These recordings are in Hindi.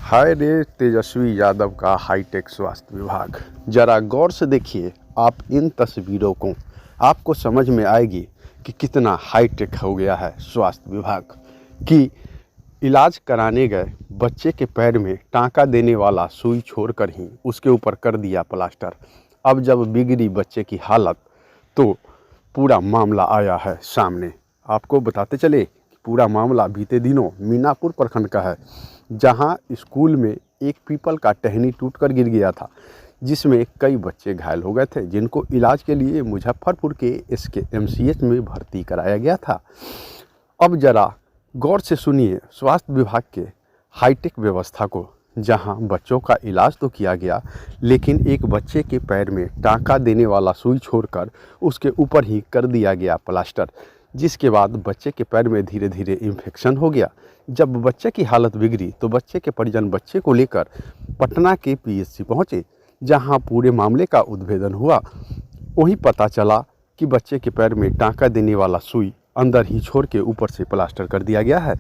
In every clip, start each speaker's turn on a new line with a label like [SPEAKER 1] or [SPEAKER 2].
[SPEAKER 1] हाय रे तेजस्वी यादव का हाईटेक स्वास्थ्य विभाग। जरा गौर से देखिए आप इन तस्वीरों को, आपको समझ में आएगी कि कितना हाईटेक हो गया है स्वास्थ्य विभाग। कि इलाज कराने गए बच्चे के पैर में टाँका देने वाला सुई छोड़कर ही उसके ऊपर कर दिया प्लास्टर। अब जब बिगड़ी बच्चे की हालत तो पूरा मामला आया है सामने। आपको बताते चले कि पूरा मामला बीते दिनों मीनापुर प्रखंड का है, जहां स्कूल में एक पीपल का टहनी टूटकर गिर गया था, जिसमें कई बच्चे घायल हो गए थे, जिनको इलाज के लिए मुजफ्फरपुर के SKMCH में भर्ती कराया गया था। अब जरा गौर से सुनिए स्वास्थ्य विभाग के हाईटेक व्यवस्था को, जहां बच्चों का इलाज तो किया गया, लेकिन एक बच्चे के पैर में टाँका देने वाला सुई छोड़कर उसके ऊपर ही कर दिया गया प्लास्टर, जिसके बाद बच्चे के पैर में धीरे धीरे इन्फेक्शन हो गया। जब बच्चे की हालत बिगड़ी तो बच्चे के परिजन बच्चे को लेकर पटना के PHC पहुँचे, जहां पूरे मामले का उद्भेदन हुआ। वहीं पता चला कि बच्चे के पैर में टाँका देने वाला सुई अंदर ही छोड़ के ऊपर से प्लास्टर कर दिया गया है,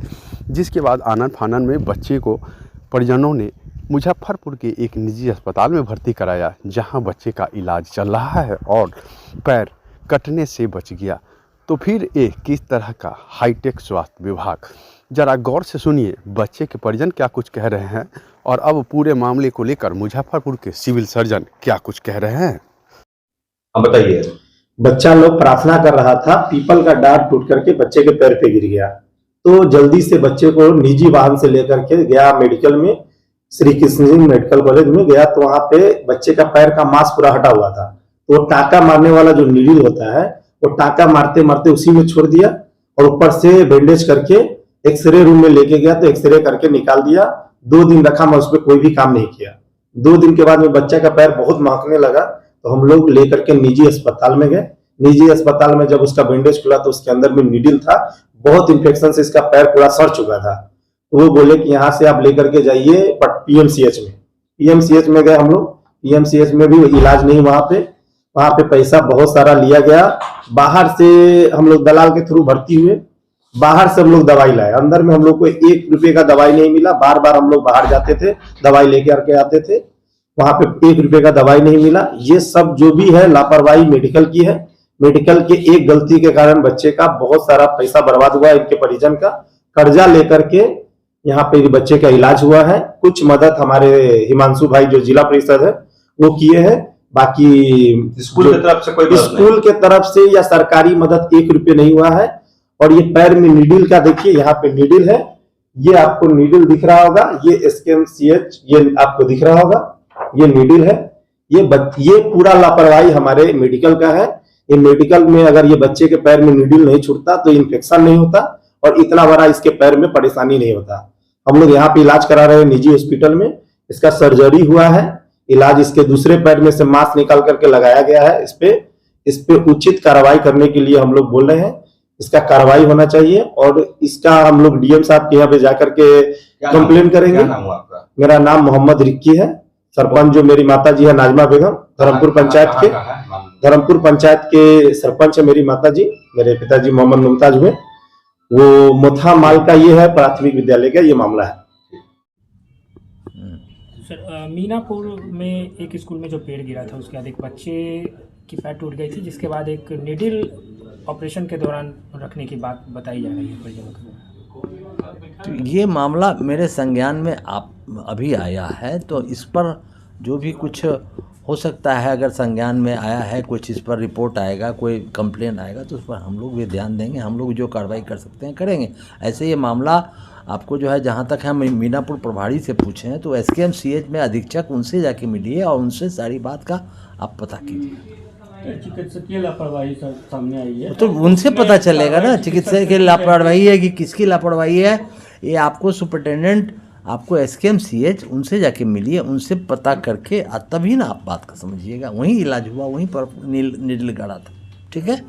[SPEAKER 1] जिसके बाद आनन फानन में बच्चे को परिजनों ने मुजफ्फरपुर के एक निजी अस्पताल में भर्ती कराया, जहां बच्चे का इलाज चल रहा है और पैर कटने से बच गया। तो फिर ये किस तरह का हाईटेक स्वास्थ्य विभाग। जरा गौर से सुनिए बच्चे के परिजन क्या कुछ कह रहे हैं, और अब पूरे मामले को लेकर मुजफ्फरपुर के सिविल सर्जन क्या कुछ कह रहे हैं।
[SPEAKER 2] अब बताइए।
[SPEAKER 3] बच्चा लोग प्रार्थना कर रहा था, पीपल का डांट टूट करके बच्चे के पैर पे गिर गया, तो जल्दी से बच्चे को निजी वाहन से लेकर के गया मेडिकल में, श्री कृष्ण जी मेडिकल कॉलेज में गया। तो वहां पे बच्चे का पैर का मांस पूरा हटा हुआ था, तो टाँका मारने वाला जो नीडल होता है वो टाँका मारते मारते उसी में छोड़ दिया, और ऊपर से बैंडेज करके एक्सरे रूम में लेके गया, तो एक्सरे करके निकाल दिया। 2 दिन रखा, मैं उस पर कोई भी काम नहीं किया। 2 दिन के बाद में बच्चा का पैर बहुत महकने लगा, तो हम लोग लेकर के निजी अस्पताल में गए। निजी अस्पताल में जब उसका बैंडेज खुला तो उसके अंदर में नीडल था, बहुत इन्फेक्शन से इसका पैर पूरा सड़ चुका था। तो वो बोले कि यहाँ से आप लेकर के जाइए PMCH में। PMCH में गए हम लोग, PMCH में भी इलाज नहीं, वहां पे पैसा बहुत सारा लिया गया। बाहर से हम लोग दलाल के थ्रू भर्ती हुए, बाहर से हम लोग दवाई लाए, अंदर में हम लोग को 1 रुपए का दवाई नहीं मिला। बार बार हम लोग बाहर जाते थे, दवाई लेके आके आते थे, वहां पे 1 रुपए का दवाई नहीं मिला। ये सब जो भी है लापरवाही मेडिकल की है। मेडिकल के एक गलती के कारण बच्चे का बहुत सारा पैसा बर्बाद हुआ। इनके परिजन का कर्जा लेकर के यहाँ पे बच्चे का इलाज हुआ है। कुछ मदद हमारे हिमांशु भाई जो जिला परिषद है वो किए हैं, बाकी
[SPEAKER 2] स्कूल की तरफ से कोई
[SPEAKER 3] स्कूल के तरफ से या सरकारी मदद 1 रुपये नहीं हुआ है। और ये पैर में नीडल का देखिए, यहाँ पे नीडल है, ये आपको नीडल दिख रहा होगा, ये SKMCH ये आपको दिख रहा होगा, ये नीडल है। ये पूरा लापरवाही हमारे मेडिकल का है। ये मेडिकल में अगर ये बच्चे के पैर में नीडल नहीं छूटता तो इन्फेक्शन नहीं होता और इतना बड़ा इसके पैर में परेशानी नहीं होता। हम लोग यहाँ पे इलाज करा रहे हैं निजी हॉस्पिटल में, इसका सर्जरी हुआ है, इलाज इसके दूसरे पैर में से मांस निकाल करके लगाया गया है। इस पे उचित कार्रवाई करने के लिए हम लोग बोल रहे हैं, इसका कार्रवाई होना चाहिए। और इसका हम लोग DM साहब के यहाँ पे जाकर के कंप्लेन करेंगे।
[SPEAKER 2] क्या नाम हुआ आपका?
[SPEAKER 3] मेरा नाम मोहम्मद रिक्की है। सरपंच जो मेरी माता जी है नाजमा बेगम, धर्मपुर पंचायत के सरपंच है मेरी माता जी। मेरे पिताजी मोहम्मद मुमताज हुए, वो मोथा माल का ये है प्राथमिक विद्यालय का ये मामला है।
[SPEAKER 4] सर, मीनापुर में एक स्कूल में जो पेड़ गिरा था उसके बाद एक बच्चे की पैर टूट गई थी, जिसके बाद एक नीडल ऑपरेशन के दौरान रखने की बात बताई जा रही है परिजनों को।
[SPEAKER 5] तो ये मामला मेरे संज्ञान में अभी आया है, तो इस पर जो भी कुछ हो सकता है, अगर संज्ञान में आया है कुछ, इस पर रिपोर्ट आएगा, कोई कंप्लेन आएगा, तो उस पर हम लोग भी ध्यान देंगे। हम लोग जो कार्रवाई कर सकते हैं करेंगे। ऐसे ये मामला आपको जो है, जहाँ तक हम मीनापुर प्रभारी से पूछे हैं तो SKMCH में अधीक्षक, उनसे जाके मिलिए और उनसे सारी बात का आप पता कीजिए।
[SPEAKER 4] चिकित्सकीय लापरवाही सामने आई है,
[SPEAKER 5] तो उनसे पता चलेगा ना चिकित्सक की लापरवाही है कि किसकी लापरवाही है। ये आपको सुपरिटेंडेंट, आपको SKMCH, उनसे जाके मिलिए, उनसे पता करके तभी ना आप बात का समझिएगा। वहीं इलाज हुआ, वहीं पर नीडल गड़ा था। ठीक है।